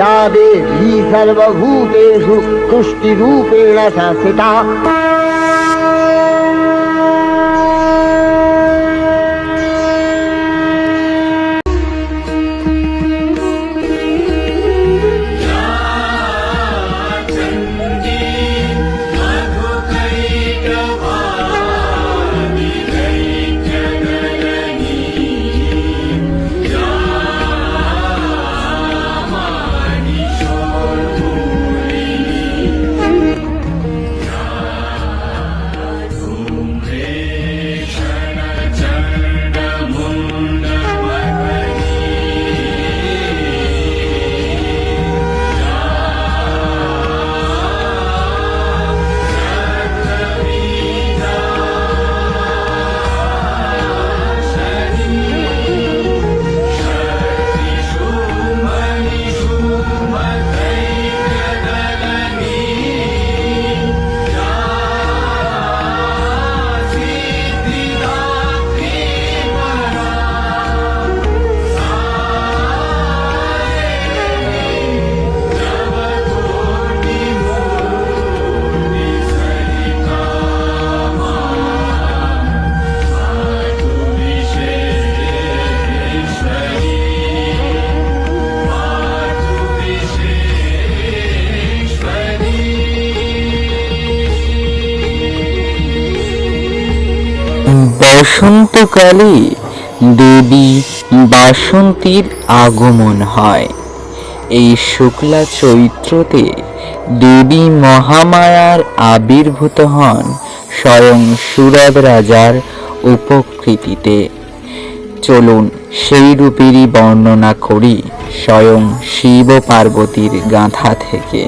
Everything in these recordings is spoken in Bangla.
या देवी सर्वभूतेषु तुष्टिरूपेण संस्थिता। বসন্তকালে দেবী বাসন্তীর আগমন হয়। এই শুক্লা চৈত্রতে দেবী মহামায়ার আবির্ভূত হন স্বয়ং সুরদ রাজার উপকৃতিতে। চলুন সেই রূপেরই বর্ণনা করি স্বয়ং শিব পার্বতীর গাথা থেকে।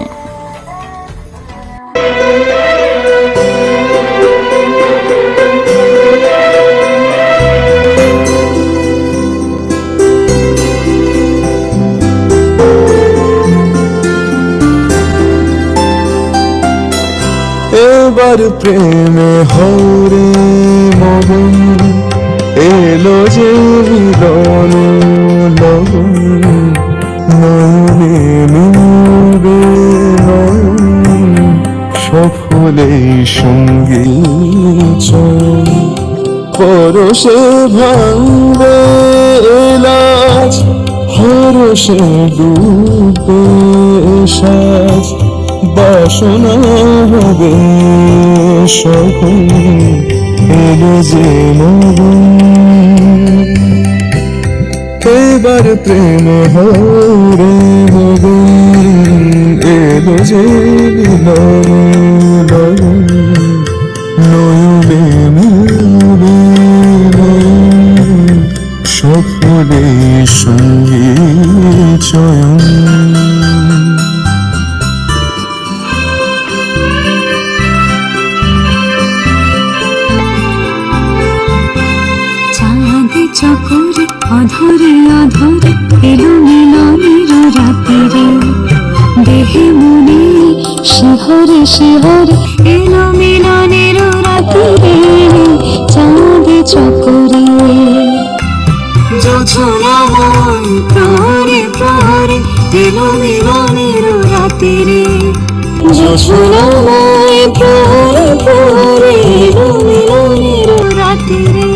এবার প্রেমে হরে মগন এলো যে মিলন লগন, নয়নে মিলবে নয়ন সফলে সঙ্গী চয়ন, পরশে ভাঙবে লাজ হরষে ডুববে সাজ, বাসনা হবে সখন এলো যে মগন। এবার প্রেম হরে মগন এলো যে মিলন লগন, নয়নে মিলবে নয়ন সফলে সঙ্গী চয়ন। চকরে অধরে অধরে এলো মিলনের রাত্রে, দেহে মনে শিহরে শিহরে এলো মিলনের রাত্রে, চাঁদ চকরে যোছনা মন প্রহরে প্রহরে এলো মিলনের রাত্রে, যোছনা মন প্রহরে প্রহরে এলো মিলনের রাত্রে।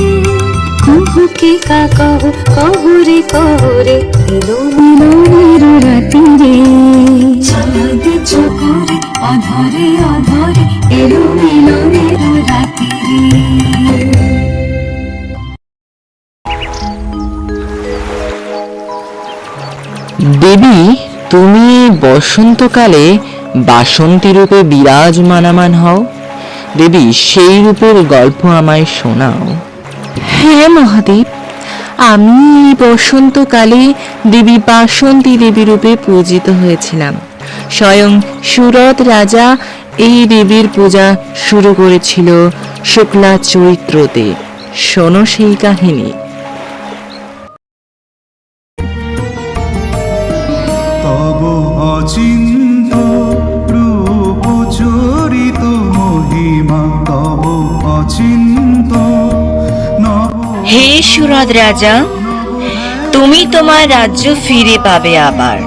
কুহুকে কা কহু কহুরে কহুরে এলো মিলনের রাত্রে, চাঁদ চকরে অধরে অধরে এলো মিলনের রাত্রে। দেবী তুমি বসন্তকালে বাসন্তী রূপে বিরাজমানামান হও। দেবী সেই রূপের গল্প আমায় শোনাও। হ্যাঁ মহাদেব, আমি এই বসন্তকালে দেবী বাসন্তী দেবী রূপে পূজিত হয়েছিলাম। স্বয়ং সুরদ রাজা এই দেবীর পূজা শুরু করেছিল শুক্লা চৈত্রতে। শোনো সেই কাহিনী। তব অচিন্ত রূপ চরিত মহিমা, তব অচিন্ত। হে সুরদ রাজা, তুমি তোমার রাজ্য ফিরে পাবে আবার।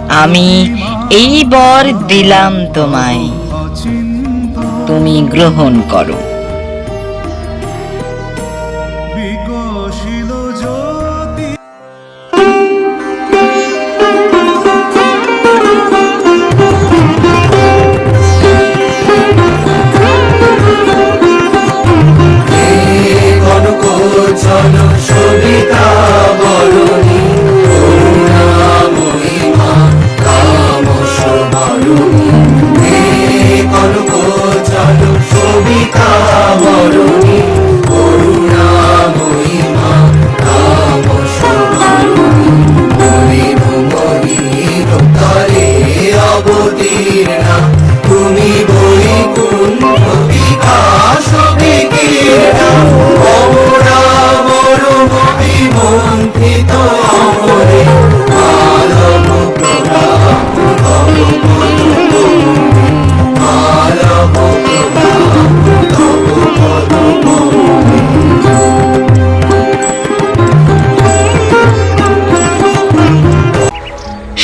আমি এই বর দিলাম তোমায়, তুমি গ্রহণ করো। বিকশিল জ্যোতি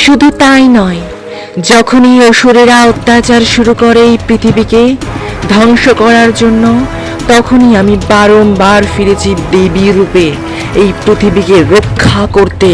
শুধু তাই নয়, যখনই অসুরেরা অত্যাচার শুরু করে এই পৃথিবীকে ধ্বংস করার জন্য, তখনই আমি বারংবার ফিরেছি দেবী রূপে এই পৃথিবীকে রক্ষা করতে।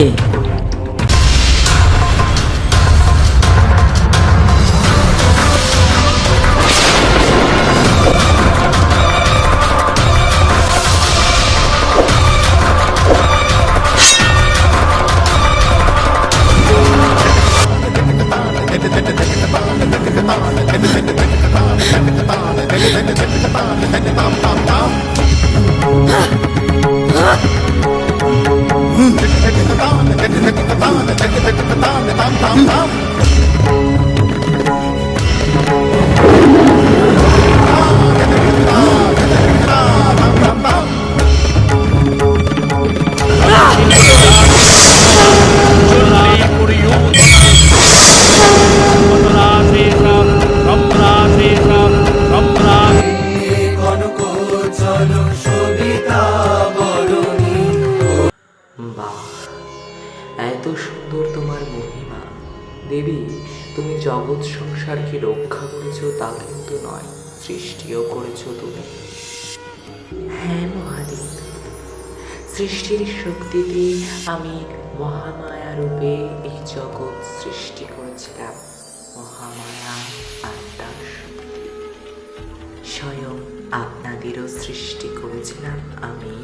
এত সুন্দর তোমার মহিমা দেবী। তুমি জগৎ সংসারকে রক্ষা করেছো তা কিন্তু নয়, সৃষ্টিও করেছো তুমি। হ্যাঁ মহাদেব, সৃষ্টির শক্তিতে আমি মহামায়া রূপে এই জগৎ সৃষ্টি করেছিলাম। মহামায়া আত্মার শক্তি, স্বয়ং আপনাদেরও সৃষ্টি করেছিলাম আমি।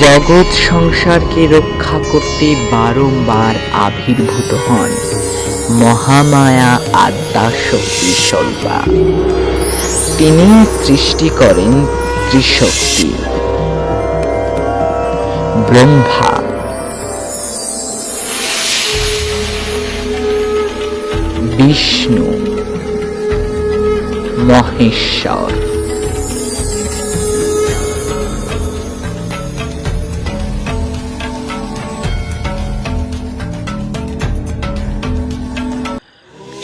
জগৎ সংসারকে রক্ষা করতে বারংবার আবির্ভূত হন মহামায়া আদ্যা শক্তি স্বরূপা। তিনি সৃষ্টি করেন ত্রিশক্তি। ব্রহ্মা, বিষ্ণু, মহেশ্বর।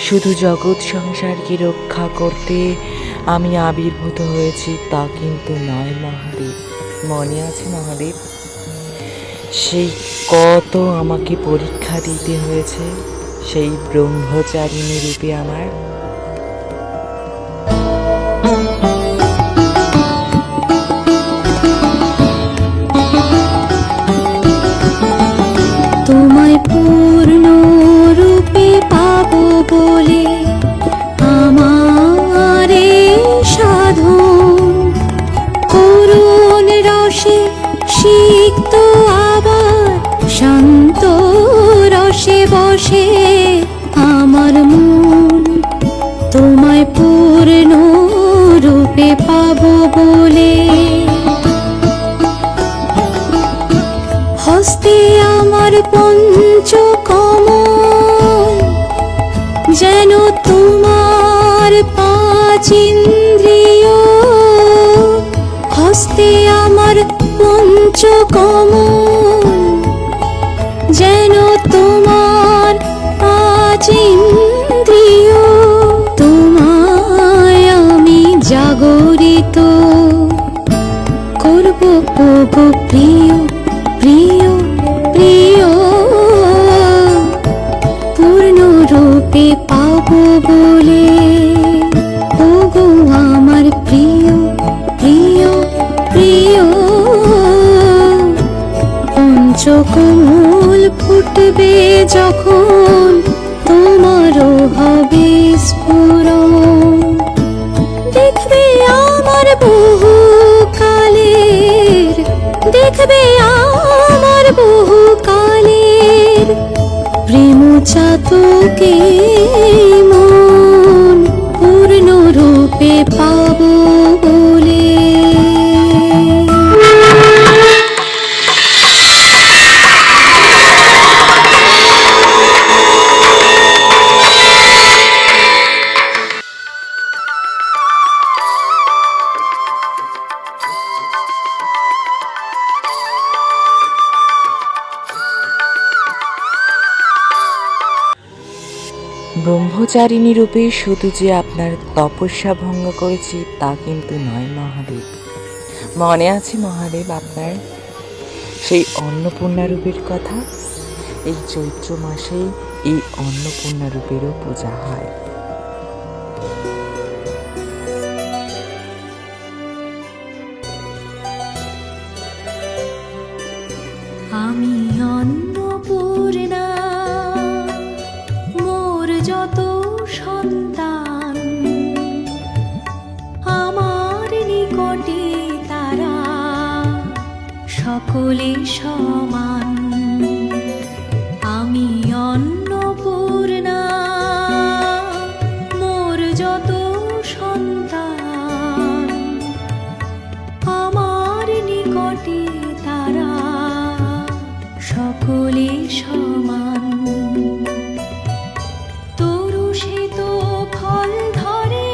শুধু জগৎ সংসারকে রক্ষা করতে আমি আবির্ভূত হয়েছি তা কিন্তু নয় মহাদেব। মনে আছে মহাদেব, সেই কত আমাকে পরীক্ষা দিতে হয়েছে সেই ব্রহ্মচারিণী রূপে আমার। তোমায় পূর্ণ রূপে পাবো বলে আমার এই সাধন, করুণ রসে সিক্ত আবার শান্ত রসে বসে আমার মন। তোমায় পূর্ণ রূপে পাবো বলে হস্তে আমার পঞ্চকমল, যেন তোমার পাঁচ ইন্দ্রিয়। হস্তে আমার পঞ্চকমল, যেন তোমার পাঁচ ইন্দ্রিয়। তোমায় আমি জাগরিত করব ওগো প্রিয় প্রিয় প্রিয়, পূর্ণ রূপে পাবো বলে। ওগো আমার প্রিয় প্রিয় প্রিয়, পঞ্চকমল ফুটবে যখন তোমারও হবে স্ফুরণ। দেখবে আমার বহু কালের, দেখবে আমার বহু কালের প্রেম চাতকে মন, পূর্ণ রূপে পাবো বলে। ব্রহ্মচারিণী রূপে শুধু যে আপনার তপস্যা ভঙ্গ করেছি তা কিন্তু নয় মহাদেব। মনে আছে মহাদেব আপনার সেই অন্নপূর্ণা রূপের কথা? এই চৈত্র মাসে এই অন্নপূর্ণা রূপেরও পূজা হয়। আমি অন্নপূর্ণা, মোর যত সন্তান আমার নিকটে তারা সকলে সমান। আমি অন্নপূর্ণা, মোর যত সন্তান আমার নিকটে তারা সকলে সমান। তরু সে তো ফল ধরে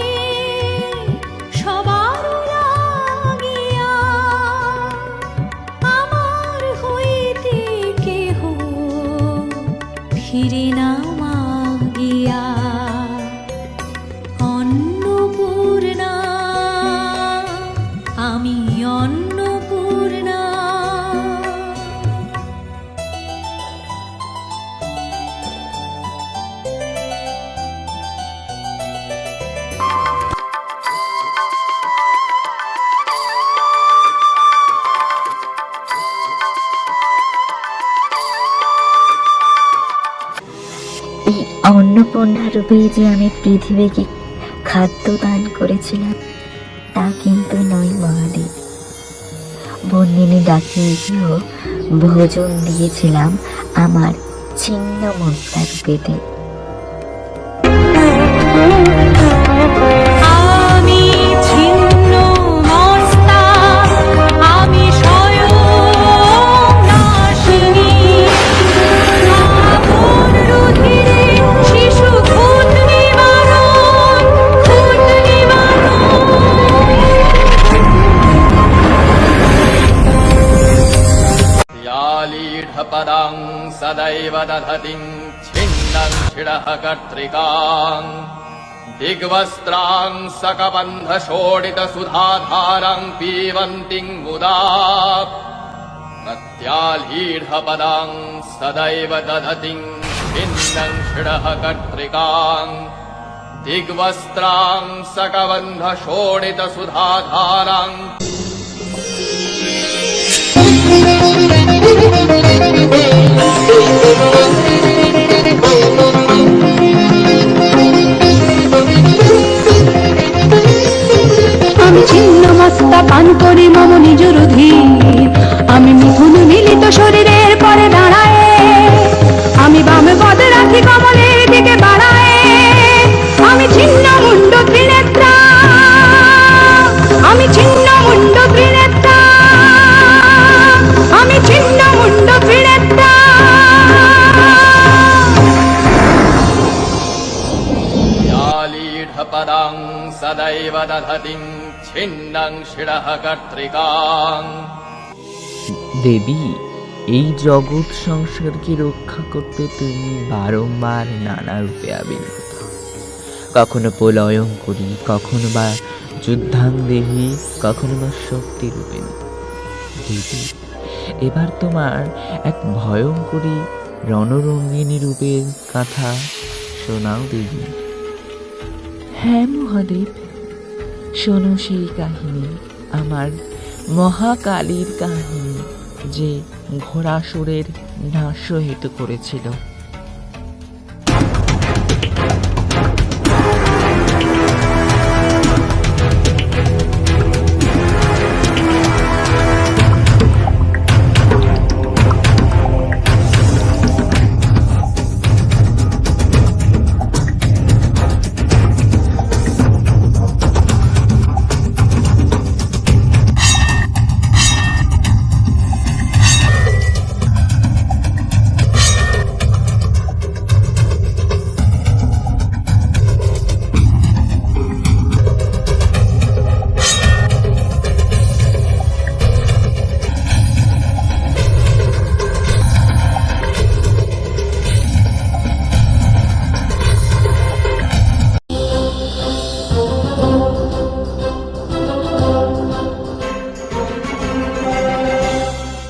সবার লাগিয়া, আমার হইতে কেহ ফিরে না মাগিয়া। অন্নপূর্ণা, আমি অন্নপূর্ণা। এই অন্নপূর্ণা রূপে যে আমি পৃথিবীকে খাদ্য দান করেছিলাম তা কিন্তু নয় মহাদেব। বন্দিনী ডাকিনীকেও ভোজন দিয়েছিলাম আমার ছিন্ন মুদ্রা রূপেতে। আমি ছিন্ন মস্তা, আমি স্বয়ং कालीढपदां सदैव दधतीं छिन्नं शिरः कर्त्रिकाम् दिग्वस्त्रां सकबन्धशोणितसुधाधारं पीबन्तीं मुदा प्रत्यालीढपदां सदैव दधतीं छिन्नं शिरः कर्त्रिकाम् दिग्वस्त्रां सकबन्धशोणितसुधाधारं আমি ছিন্ন মস্তা পান করি মম নিজের অধীন আমি মিথুন মিলিত শরীরের পরে দাঁড়ায় আমি বামে পদ রাখি কমলের দিকে বাড়ায় আমি ছিন্ন মুন্ড ত্রিনেত্রা আমি ছিন্ন মুন্ড ত্রিনেত্রা আমি ছিন্ন মুন্ড ত্রিনেত্রা कालीढपदां सदैव दधतीं छिन्नं शिरः कर्त्रिकाम् দেবী, এই জগৎ সংসারকে রক্ষা করতে তুমি বারংবার নানা রূপে আবির্ভূত হও। কখনো প্রলয়ং করি, কখনো বা যুদ্ধাংদেহী, কখনো বা শক্তি রূপে। দেবী, এবার তোমার এক ভয়ঙ্করী রণরঙ্গিনী রূপের কথা শোনাও দেবী। হ্যাঁ মহাদেব, শোনো সেই কাহিনী, আমার মহাকালীর কাহিনী, যে ঘোড়াসুরের নাশ হেতু করেছিল।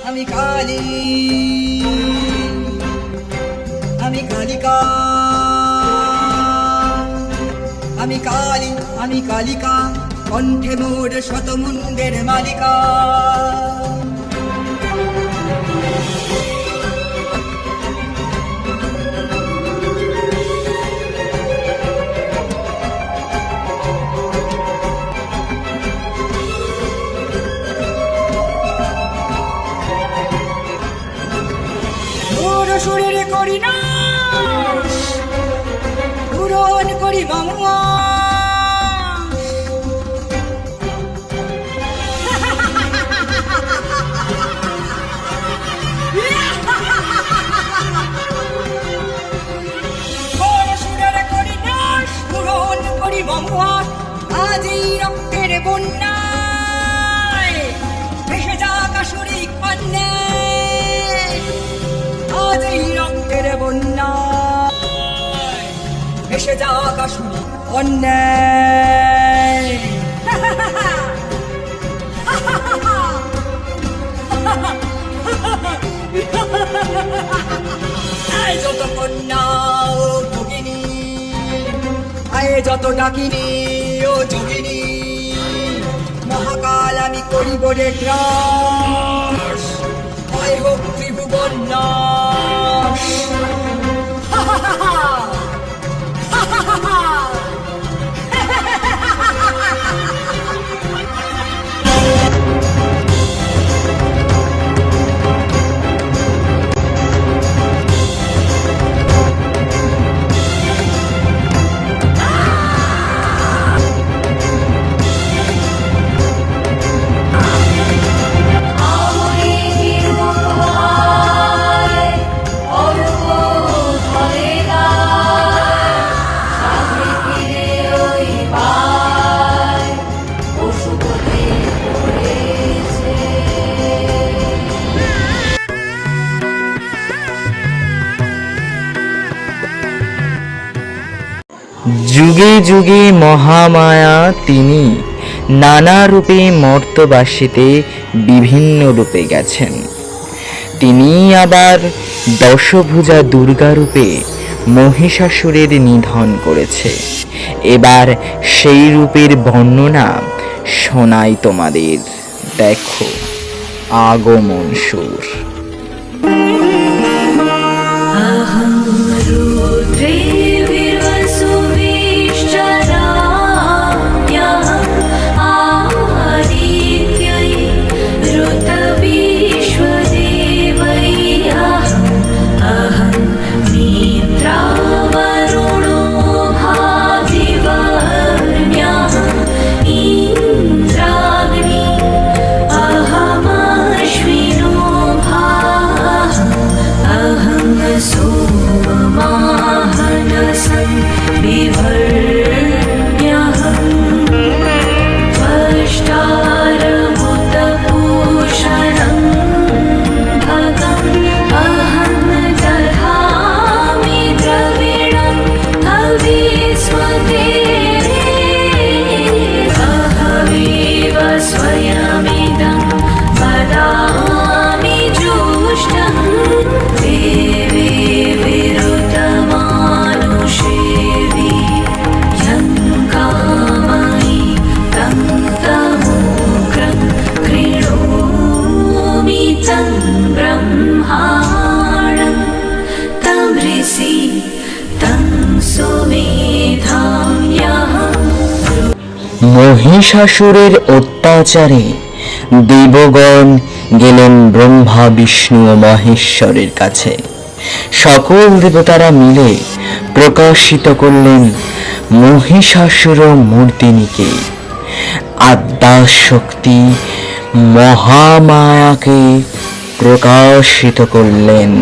আমি কালী, আমি কালিকা, আমি কালী, আমি কালিকা, কণ্ঠে মোর শতমুণ্ডের মালিকা। সুরের করি নাশ, পূরণ করি মামুয়া। সুরের করি নাশ, পূরণ করি মামুয়া। আজ এই রক্তের বন্যায় ভেসে যাক আসরিক পান্নায়, আজ এই রক্তের বন্যায় ভেসে যাক আসুরি অন্যায়। আয় যত কন্যা ও ভগিনী, আয় যত ডাকিনী ও যোগিনী, মহাকাল আমি করিব রে গ্রাস, হয় হোক ত্রিভুবন নাশ। আমায় যুগে যুগে মহামায়া তিনি নানা রূপে মর্তবাসীতে বিভিন্ন রূপে গেছেন। তিনি আবার দশভুজা দুর্গা রূপে মহিষাসুরের নিধন করেছে। এবার সেই রূপের বর্ণনা শোনাই তোমাদের। দেখো আগমন সুর। মহিষাসুরের অত্যাচারে দেবগণ গেলেন ব্রহ্মা বিষ্ণু ও মহেশ্বরের কাছে। সকল দেবতারা মিলে প্রকাশিত করলেন মহিষাসুর মূর্তিনীকে। আদ্যাশক্তি মহামায়াকে প্রকাশিত করলেন।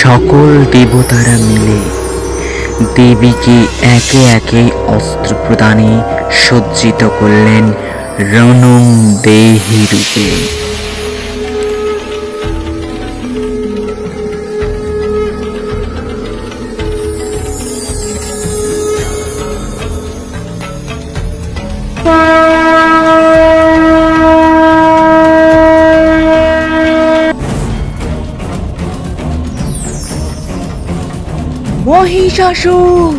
সকল দেবতারা মিলে দেবীকে একে একে অস্ত্র প্রদানে সজ্জিত করলেন রণং দেহি রূপে। মহিষাসুর!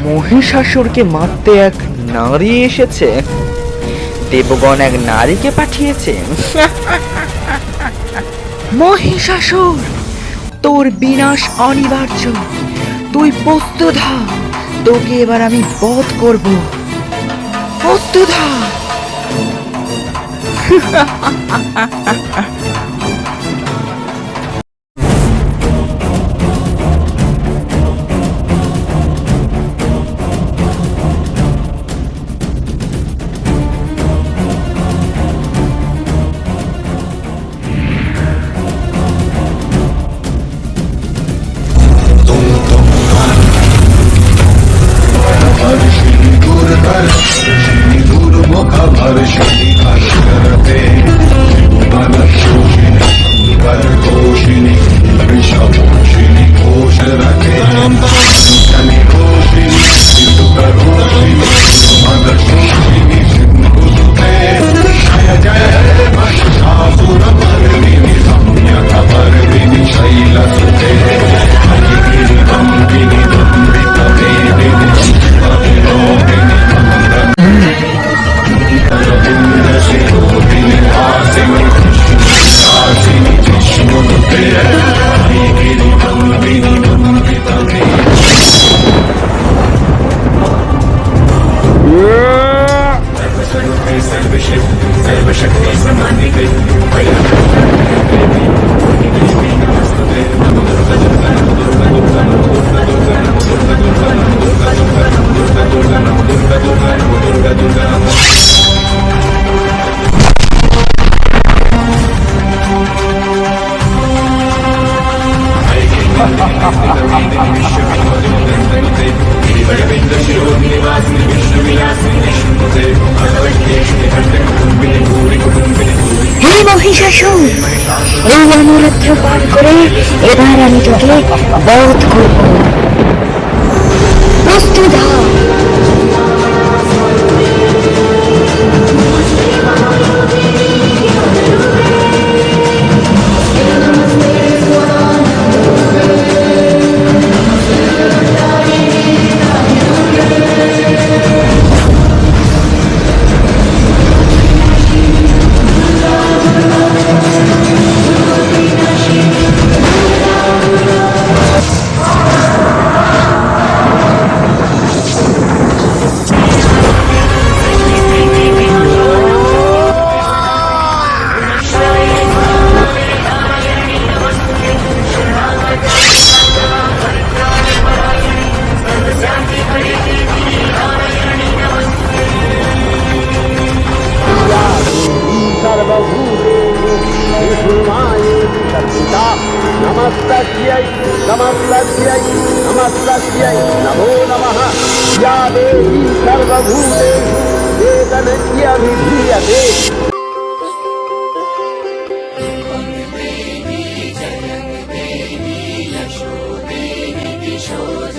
মহিষাসুরকে মারতে এক নারী এসেছে। দেবগণ এক নারীকে পাঠিয়েছে। মহিষাসুর, তোর বিনাশ অনিবার্য। তুই প্রস্তুত হ, তোকে এবার আমি বধ করব। প্রস্তুত হ। दूर मुख भर शनि करते मन হে মহিষাসুর, এই অনুরুদ্র পান করে এবার আমি তোকে বধ করব। প্রস্তুত হ। सर्वभूतेषु विष्णुमायेति संस्थिता नमस्तस्यै नमस्तस्यै नमस्तस्यै नमो नमः या देवी सर्वभूतेषु वेदनत्यभिधीयते यशो देवी किशोर